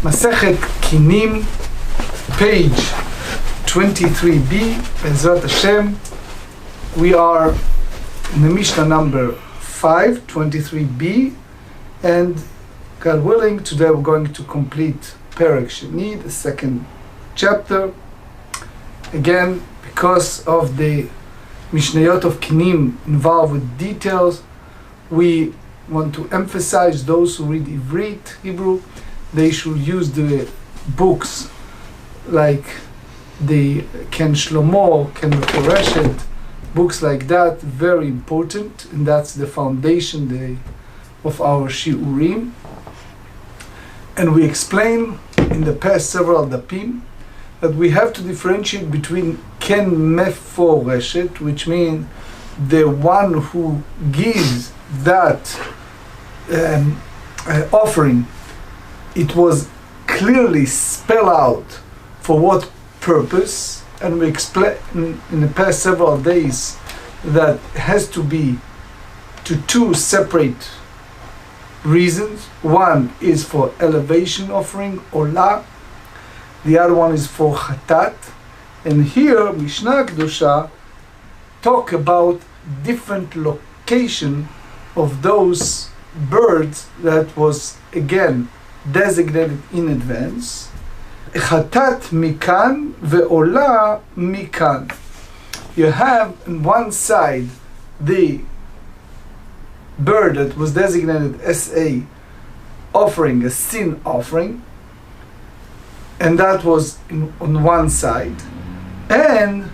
מסכת קינים, page 23b, Bezrat Hashem. We are in the Mishnah number 5, 23b, and God willing, today we're going to complete Perek Sheni, the second chapter. Again, because of the Mishnayot of Kinim involved with details, we want to emphasize those who read Hebrew, they should use the books like the Ken Shlomo, Ken Meforeshet, books like that, very important, and that's the foundation of our Shiurim. And we explain in the past several dapim that we have to differentiate between Ken Meforeshet, which means the one who gives that offering, it was clearly spelled out for what purpose, and we explain in the past several days that has to be to two separate reasons. One is for elevation offering, olah. The other one is for chatat. And here Mishnah Kedusha talk about different location of those birds that was again designated in advance. Chatat mikan ve'olah mikan. You have on one side the bird that was designated as a offering, a sin offering, and that was on one side, and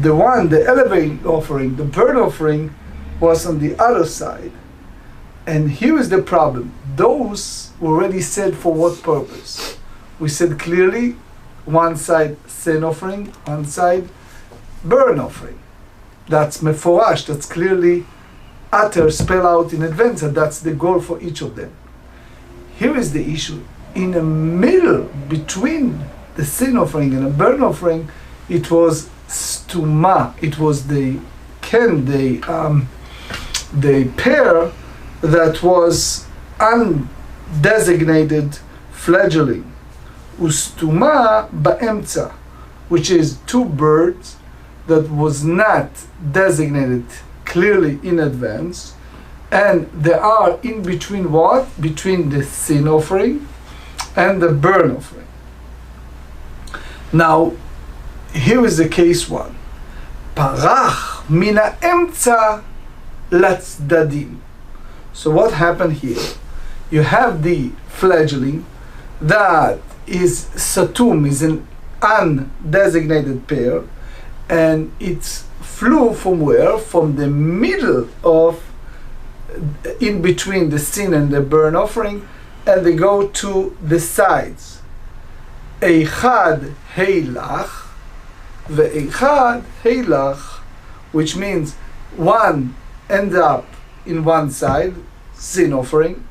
the elevated offering, the bird offering, was on the other side. And here is the problem. Those were already said for what purpose. We said clearly, one side sin offering, one side burn offering. That's meforash, that's clearly utter, spell out in advance, and that's the goal for each of them. Here is the issue. In the middle, between the sin offering and the burn offering, it was stuma. It was the pair that was undesignated fledgling. Ustuma ba'emtza, which is two birds that was not designated clearly in advance, and they are in between what? Between the sin offering and the burn offering. Now, here is the case one. Parach mina emtza latzdadim. So what happened here? You have the fledgling that is satum, is an undesignated pair, and it flew from where? From the middle of, in between the sin and the burn offering, and they go to the sides. Eichad heilach, ve'eichad heilach, which means one ends up in one side, sin offering,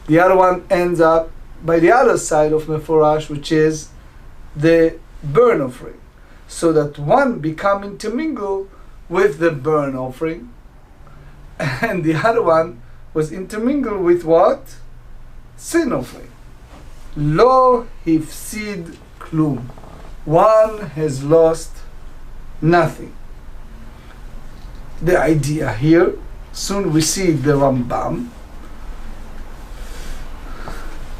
the other one ends up by the other side of meforash, which is the burn offering, so that one become intermingled with the burn offering, and the other one was intermingled with what? Sin offering. Lo hifsid klum. One has lost nothing. The idea here, soon we see the Rambam.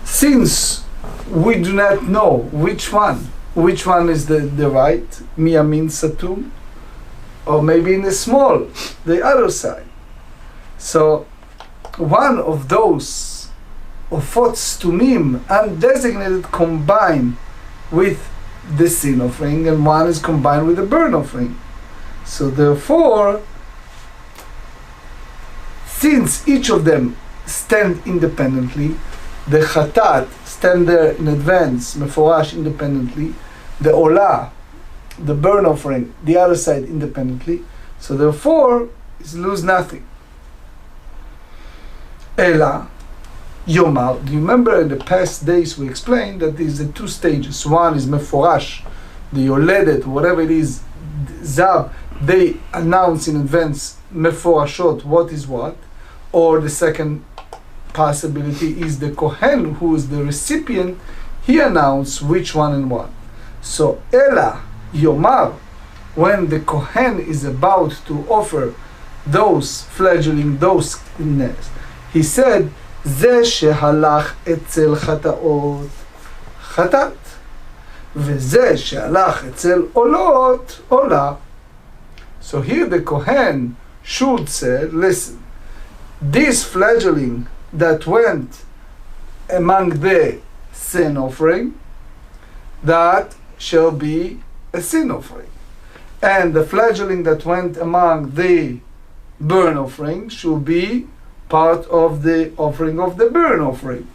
Since we do not know which one is the right, miyamin satum, or maybe in the small, the other side. So one of those ofot stumim, undesignated, combined with the sin offering, and one is combined with the burn offering. So therefore, since each of them stand independently, the chatat stand there in advance, meforash independently, the olah, the burn offering, the other side independently, so therefore is lose nothing. Ela, yomar. Do you remember in the past days we explained that there's the two stages. One is meforash, the yoledet, whatever it is, zab, they announce in advance meforashot what is what, or the second possibility is the Kohen, who is the recipient, he announced which one and what. So Ela Yomar, when the Kohen is about to offer those fledgling, those kines, he said, זה שהלך אצל חטאות חטאת, וזה שהלך אצל עולות עולה. So here the Kohen should say, listen, this fledgling that went among the sin offering, that shall be a sin offering. And the fledgling that went among the burnt offering should be part of the offering of the burnt offering.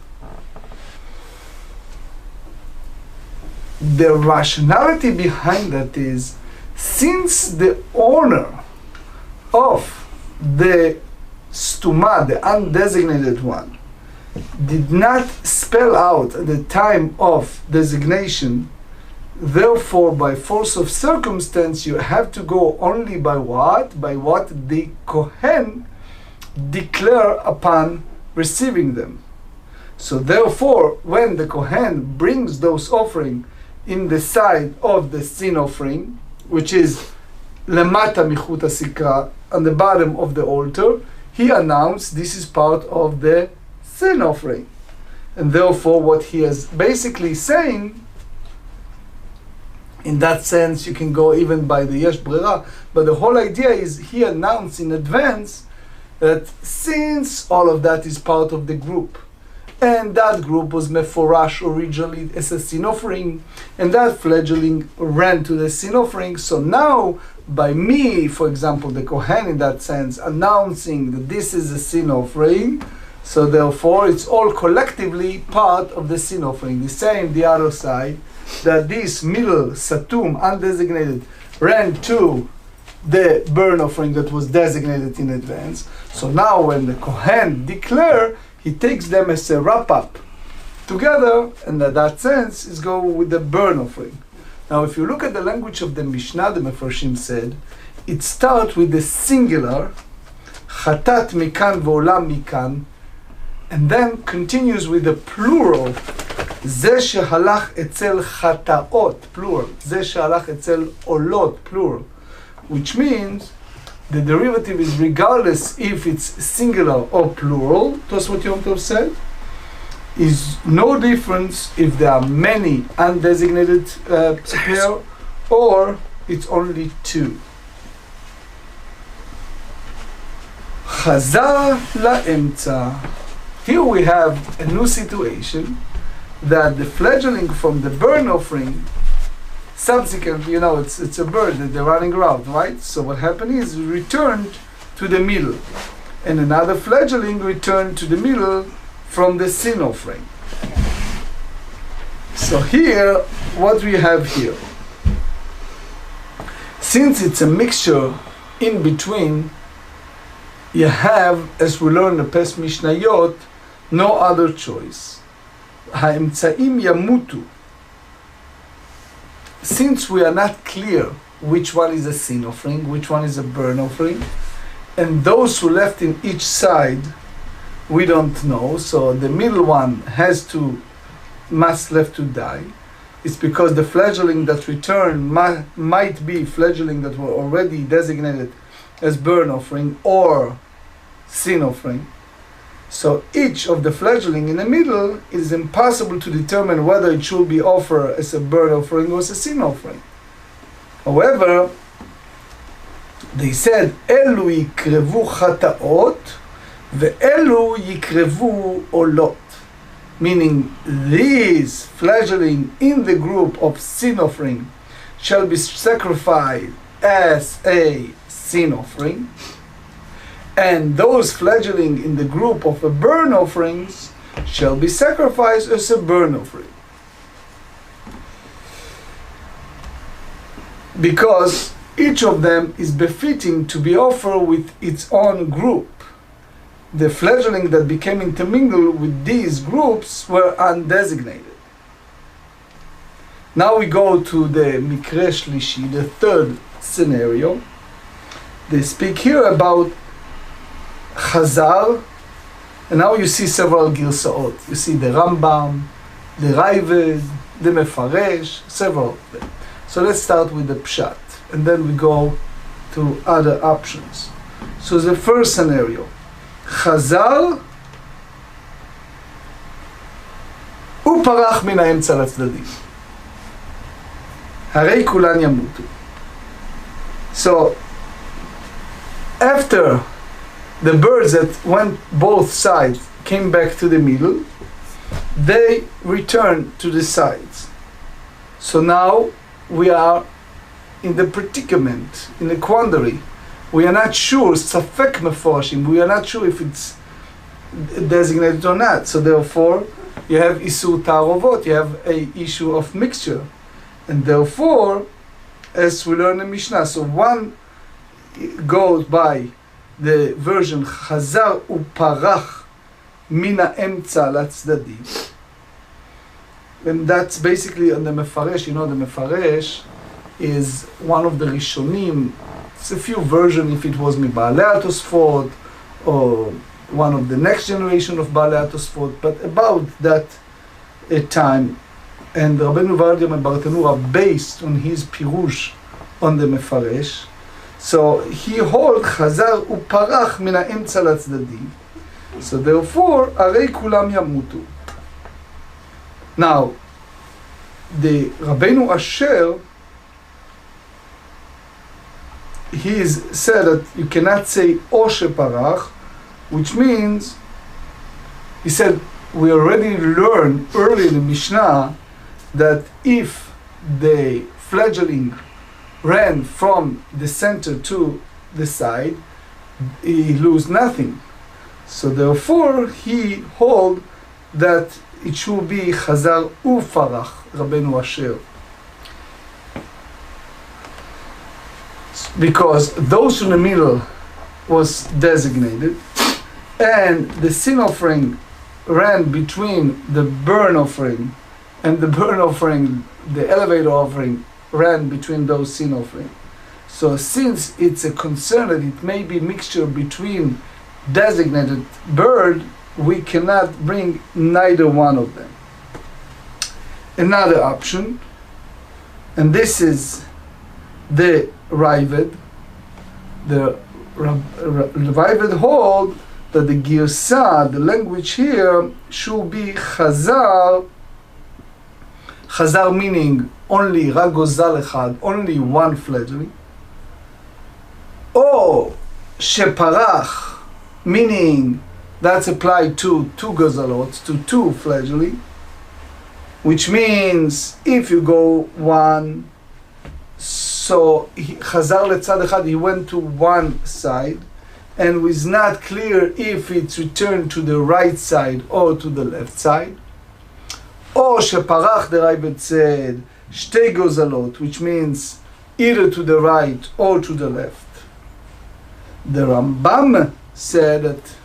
The rationality behind that is, since the owner of the stuma, the undesignated one, did not spell out at the time of designation, therefore by force of circumstance you have to go only by what? By what the Kohen declare upon receiving them. So therefore, when the Kohen brings those offering in the side of the sin offering, which is lemata michut hasikra, on the bottom of the altar, he announced this is part of the sin offering. And therefore what he is basically saying, in that sense you can go even by the yesh brera, but the whole idea is he announced in advance that since all of that is part of the group, and that group was meforash originally as a sin offering, and that fledgling ran to the sin offering, so now by me, for example, the Kohen in that sense, announcing that this is a sin offering, so therefore it's all collectively part of the sin offering. The same, the other side, that this middle satum, undesignated, ran to the burnt offering that was designated in advance. So now when the Kohen declare, he takes them as a wrap-up together, and in that sense is go with the burnt offering. Now if you look at the language of the Mishnah, the Mefarshim said, it starts with the singular, chatat mikan v'olam mikan, and then continues with the plural, זה שהלך אצל חטאות, plural, זה שהלך אצל עולות, plural, which means the derivative is regardless if it's singular or plural. That's what Yom Tov said. Is no difference if there are many undesignated pair or it's only two. Chazar la'emtza. Here we have a new situation that the fledgling from the burnt offering, subsequently, it's a bird that they're running around, right? So what happened is returned to the middle, and another fledgling returned to the middle from the sin offering. So here, what we have here, since it's a mixture in between, you have, as we learned in the past Mishnayot, no other choice. Ha'emtzaim yamutu. Since we are not clear which one is a sin offering, which one is a burnt offering, and those who left in each side, we don't know, so the middle one must left to die. It's because the fledgling that returned might be fledgling that were already designated as burnt offering or sin offering. So each of the fledgling in the middle, it is impossible to determine whether it should be offered as a burnt offering or as a sin offering. However, they said, Elu yikrevu chataot, ve'elu yikrevu olot. Meaning, these fledgling in the group of sin offering shall be sacrificed as a sin offering, and those fledgling in the group of a burnt offerings shall be sacrificed as a burnt offering. Because each of them is befitting to be offered with its own group. The fledgling that became intermingled with these groups were undesignated. Now we go to the Mikre Shlishi, the third scenario. They speak here about Chazal, and now you see several Girsaot. You see the Rambam, the Ravid, the Mefaresh, several of them. So let's start with the Pshat, and then we go to other options. So the first scenario, Chazal ופרח מן האמצע לצדדים. הרי כולן ימותו. So, after the birds that went both sides came back to the middle, they returned to the sides. So now we are in the predicament, in the quandary. We are not sure, ספק מפורשים, we are not sure if it's designated or not. So therefore, you have isur ta'arovot, you have a issue of mixture. And therefore, as we learn in Mishnah, so one goes by the version Chazar uparach mina emtza latzdadim. And that's basically on the Mefaresh. You know, the Mefaresh is one of the Rishonim. It's a few versions if it was Mibaalei HaTosfot or one of the next generation of Baalei HaTosfot, but about that time. And Rabbeinu Vardim and Bartanura based on his Pirush on the Mefaresh. So he holds Chazar uparach min ha'emtza latzdadim. So therefore, arei kulam yamutu. Now, the Rabbeinu Asher, he is said that you cannot say o sheparach, which means, he said, we already learned early in the Mishnah that if the fledgling ran from the center to the side, he lose nothing. So therefore, he hold that it should be Chazar ufarach, Rabbeinu Asher. Because those in the middle was designated, and the sin offering ran between the burn offering and the burn offering, the elevator offering ran between those sin offerings. So since it's a concern that it may be mixture between designated bird, we cannot bring neither one of them. Another option, and this is the Ravid. The Ravid hold that the Girsa, the language here, should be Chazar. Chazar meaning only Ragozal Echad, only one fledgling. Or Sheparach, meaning that's applied to two gozalot, to two fledgling, which means if you go one, so Chazar letzad echad, he went to one side, and it was not clear if it's returned to the right side or to the left side. Or sheparach, the Ravid said, shtei gozalot, which means either to the right or to the left. The Rambam said that,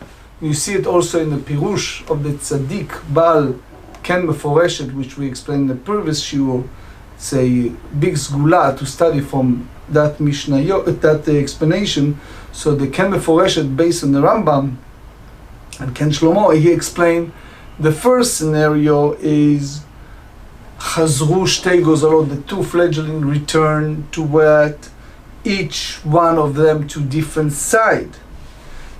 you see it also in the Pirush of the Tzaddik Baal Ken Meforeshet, which we explained in the previous shiur. It's a big sgula to study from that Mishnah, that explanation. So the Ken Meforeshet based on the Rambam and Ken Shlomo, he explained the first scenario is Chazru Shtei Gozalot, the two fledgling return to what each one of them to different side.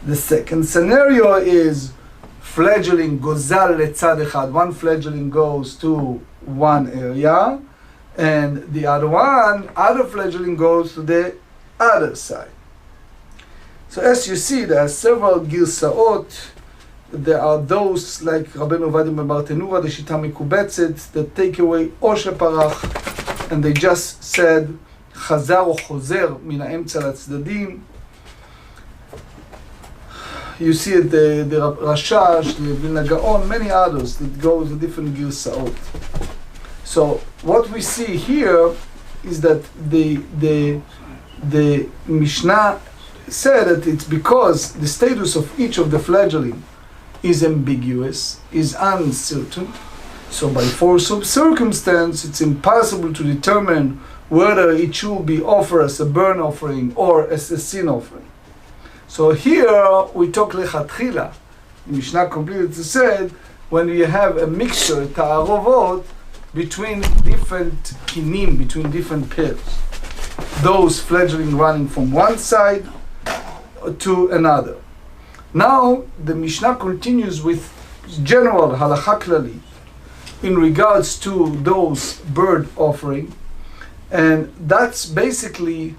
The second scenario is fledgling Gozal letzad echad, one fledgling goes to one area, and the other fledgling goes to the other side. So as you see, there are several Girsaot. There are those like Rabbeinu Vadim and Bartanura, the Shita Mikubetzet, that take away O sheparach, and they just said Chazar or Chozer min ha'emtza latzdadim. You see it, the Rashash, the Vilna Gaon, many others that go with different Girsaot. So what we see here is that the Mishnah said that it's because the status of each of the fledgling is ambiguous, is uncertain. So by force of circumstance, it's impossible to determine whether it should be offered as a burn offering or as a sin offering. So here we talk lechatchila. The Mishnah completely said when you have a mixture, ta'arovot, between different kinim, between different pairs. Those fledgling running from one side to another. Now the Mishnah continues with general halakha klali in regards to those bird offering, and that's basically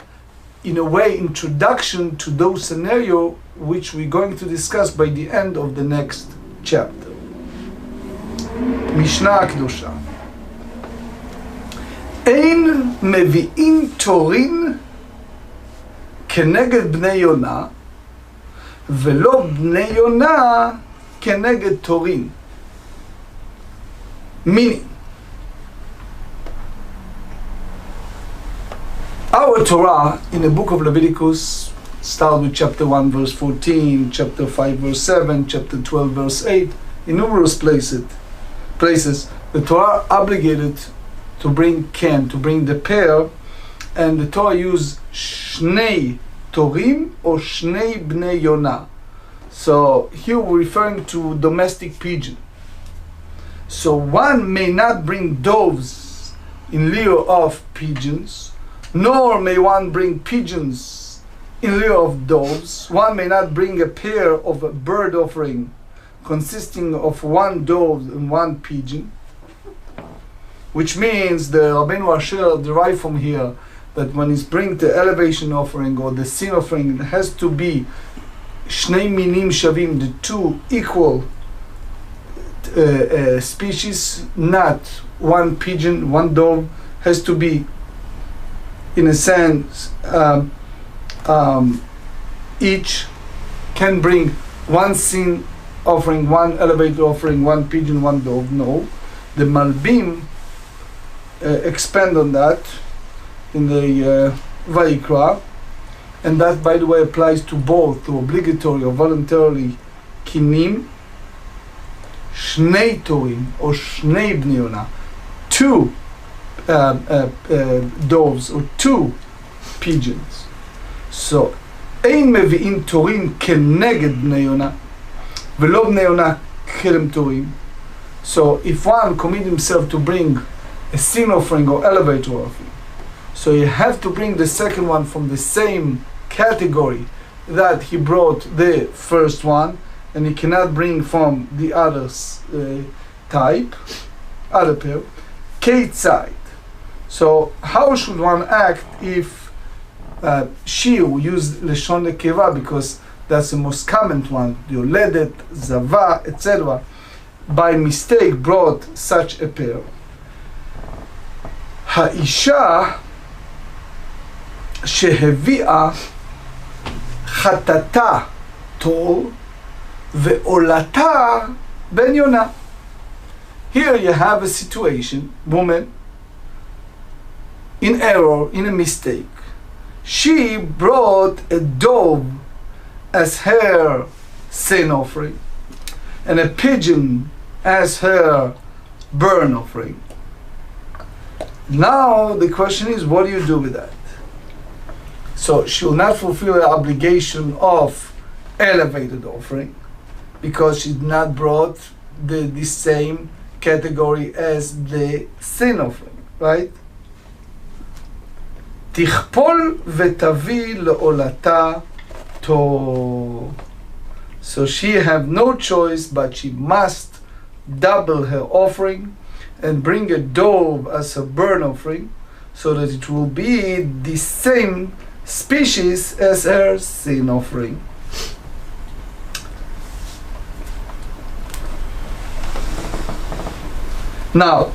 in a way introduction to those scenario which we're going to discuss by the end of the next chapter. Mishnah הקדושה. אין מביאים תורין כנגד בני יונה, ולא בני יונה כנגד תורין. Meaning, our Torah in the book of Leviticus starts with chapter 1 verse 14, chapter 5 verse 7, chapter 12 verse 8. In numerous places the Torah obligated to bring ken, to bring the pair, and the Torah used shnei torim or shnei bnei yona. So here we're referring to domestic pigeon. So one may not bring doves in lieu of pigeons, nor may one bring pigeons in lieu of doves. One may not bring a pair of a bird offering consisting of one dove and one pigeon, which means the Rabbeinu Asher derived from here that when he's bring the elevation offering or the sin offering, it has to be shnei minim shavim, the two equal species, not one pigeon, one dove. Has to be, in a sense, each can bring one sin offering, one elevator offering, one pigeon, one dove. No, the Malbim expand on that in the Vayikra, and that, by the way, applies to both, to obligatory or voluntarily Kinim, Shnei Torim or Shnei Bnei Yona, two doves or two pigeons. So, Ein mevi'in Torim keneged Bnei Yona, velo Bnei Yona kelem Torim. So, if one commit himself to bring a sin offering or elevator offering, so you have to bring the second one from the same category that he brought the first one, and he cannot bring from the other type, other pair. Keitzad. So how should one act if she will use Leshon Nekeva, because that's the most common one, Yoledet, Zava, etc., by mistake brought such a pair? Ha'isha שהביאה חטאתה תור ועולתה בן יונה. Here you have a situation, woman in error, in a mistake. She brought a dove as her sin offering and a pigeon as her burn offering. Now the question is, what do you do with that? So she will not fulfill the obligation of elevated offering because she did not brought the same category as the sin offering, right? תכפול ותביא לעולתה תור. So she have no choice, but she must double her offering and bring a dove as a burn offering, so that it will be the same species as her sin offering. Now,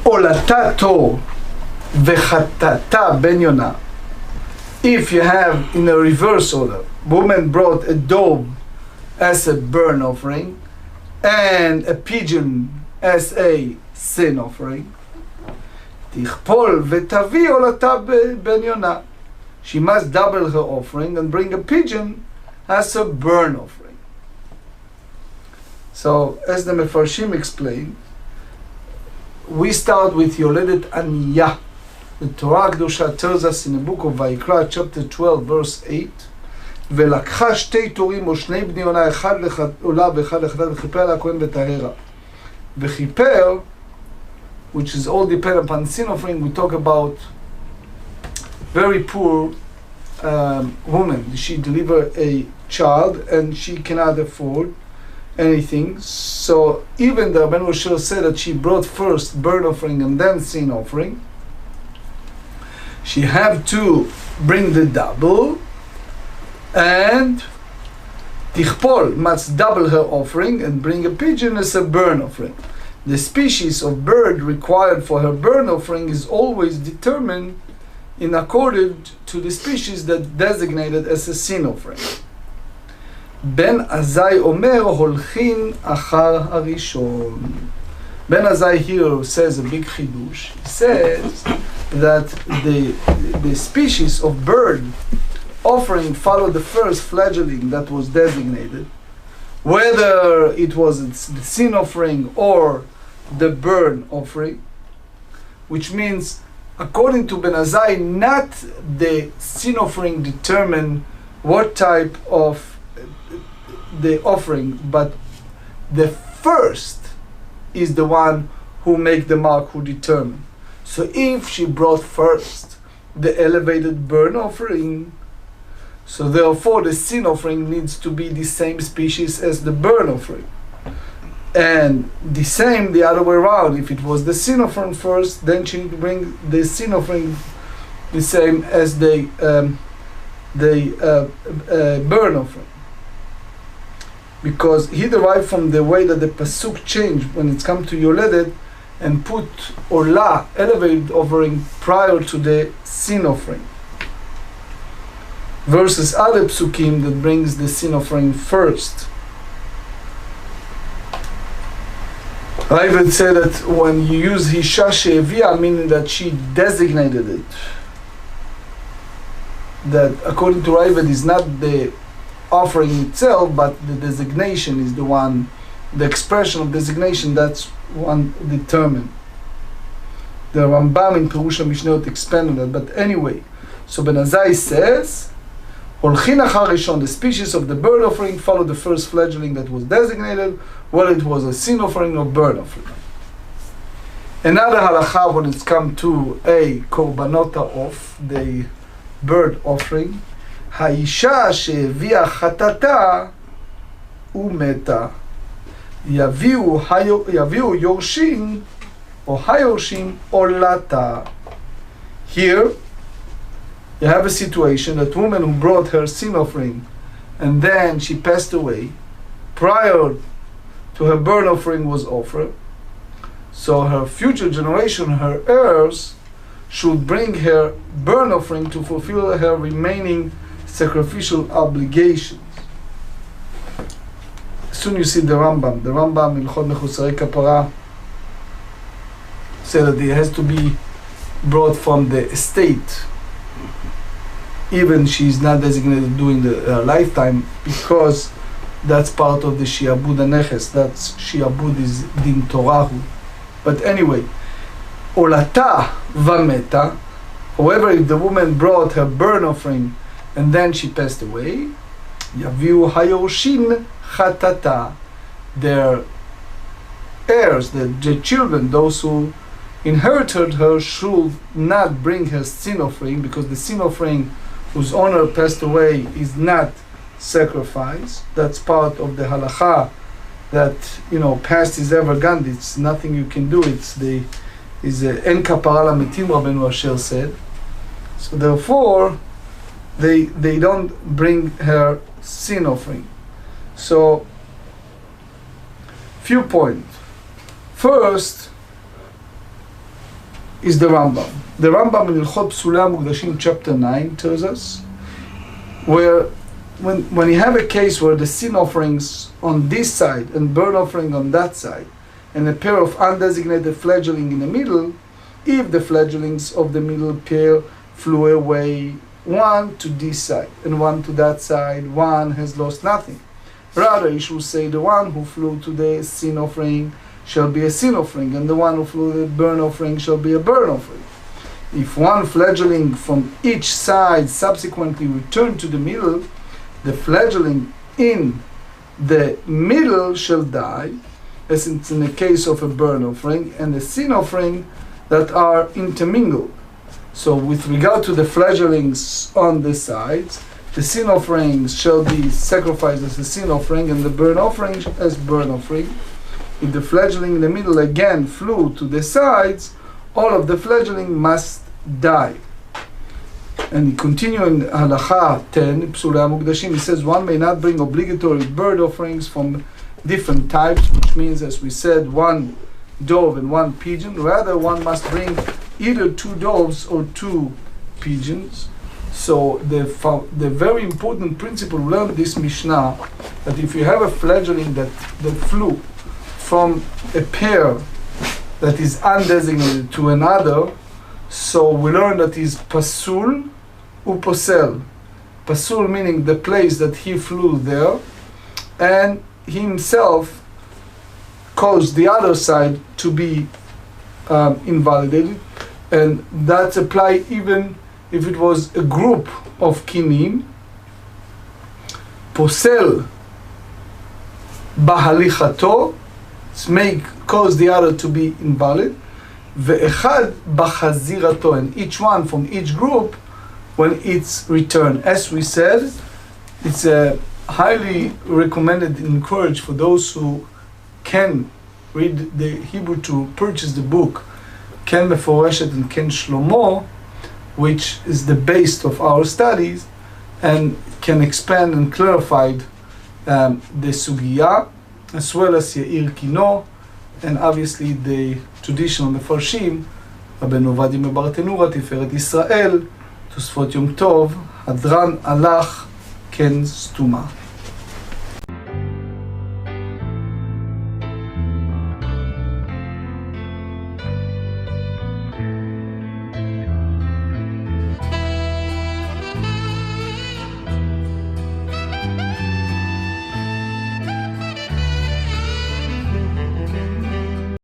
עולתה תור וחטאתה בן יונה. If you have in a reverse order, woman brought a dove as a burn offering and a pigeon as a sin offering, תכפול ותביא עולתה בן יונה. She must double her offering and bring a pigeon as a burn offering. So, as the Mefarshim explained, we start with Yoledet Aniyah. The Torah Kedusha tells us in the book of Vayikra, chapter 12, verse 8, ולקחה שתי תורים או שני בני עונה, אחד לעולה ואחד לחטאת, וכיפר על הכהן וטהרה. וכיפר, which is all dependent upon sin offering, we talk about very poor woman. She delivered a child and she cannot afford anything. So even the Rabbi Dr. said that she brought first burnt offering and then sin offering, she have to bring the double, and tichpol must double her offering and bring a pigeon as a burnt offering. The species of bird required for her burnt offering is always determined in accordance to the species that designated as a sin offering. Ben Azai Omer holchin achar harishon. Ben Azai here says a big chidush. He says that the species of bird offering followed the first fledgling that was designated, whether it was the sin offering or the burnt offering, which means, according to Ben Azai, not the sin offering determine what type of the offering, but the first is the one who make the mark, who determine. So if she brought first the elevated burnt offering, so therefore the sin offering needs to be the same species as the burnt offering. And the same the other way around. If it was the sin offering first, then she need to bring the sin offering the same as the burnt offering. Because he derived from the way that the pasuk changed when it's come to Yoledet and put Ola, elevated offering, prior to the sin offering, versus other psukim that brings the sin offering first. Ravid said that when you use Hisha She'evia, meaning that she designated it, that according to Ravid is not the offering itself, but the designation is the one, the expression of designation, that's one determined. The Rambam in Perush HaMishnayot expanded it, but anyway, so Ben Azai says, Holchin achar rishon, the species of the burnt offering followed the first fledgling that was designated, whether it was a sin offering or burnt offering. Another halacha when it's come to a korbanota of the burnt offering, האישה שהביאה חטאתה ומתה, יביאו יורשים או היורשים עולתה. Here you have a situation that woman who brought her sin offering and then she passed away prior to her burnt offering was offered, so her future generation, her heirs, should bring her burnt offering to fulfill her remaining sacrificial obligations. Soon you see the Rambam in Chod Mechusarei Kapara said that it has to be brought from the estate, even she is not designated during the lifetime, because that's part of the Shiabud HaNeches, that's Shiabud is Din Torahu. But anyway, Olata Vameta, however, if the woman brought her burnt offering and then she passed away, Yaviu Hayorshin Chatata, their heirs, the children, those who inherited her, should not bring her sin offering, because the sin offering whose owner passed away is not sacrifice. That's part of the halacha that, past is ever gone. It's nothing you can do. It's the en kapara lametim, Rabbeinu Asher said. So therefore, they don't bring her sin offering. So, few points. First is the Rambam. The Rambam in Ilchot Psulei HaMukdashim chapter 9 tells us where when you have a case where the sin offerings on this side and burnt offering on that side, and a pair of undesignated fledgling in the middle, if the fledglings of the middle pair flew away, one to this side and one to that side, one has lost nothing. Rather, you should say the one who flew to the sin offering shall be a sin offering, and the one who flew to the burnt offering shall be a burnt offering. If one fledgling from each side subsequently returned to the middle, the fledgling in the middle shall die, as it's in the case of a burnt offering and a sin offering that are intermingled. So with regard to the fledglings on the sides, the sin offerings shall be sacrificed as a sin offering and the burnt offering as burnt offering. If the fledgling in the middle again flew to the sides, all of the fledgling must die. And he continues in Halacha 10, Psulei HaMukdashim, he says one may not bring obligatory bird offerings from different types, which means, as we said, one dove and one pigeon. Rather, one must bring either 2 doves or 2 pigeons. So the very important principle we learned this Mishnah, that if you have a fledgling that flew from a pair that is undesignated to another, so we learn that is pasul uposel. Pasul meaning the place that he flew there, and he himself caused the other side to be invalidated, and that's applied even if it was a group of kinim. Posel bahalichato, may cause the other to be invalid. Ve'echad bachazirato, and each one from each group when it's returned. As we said, it's highly recommended and encouraged for those who can read the Hebrew to purchase the book Ken Meforeshet and Ken Shlomo, which is the base of our studies and can expand and clarify the Sugiyah, as well as Yair Kino, and obviously the traditional Mefarshim, Rabbeinu Ovadia Mebartenura, Tiferet Israel, Tosfot Yom Tov, Hadran Alach, Ken Stuma.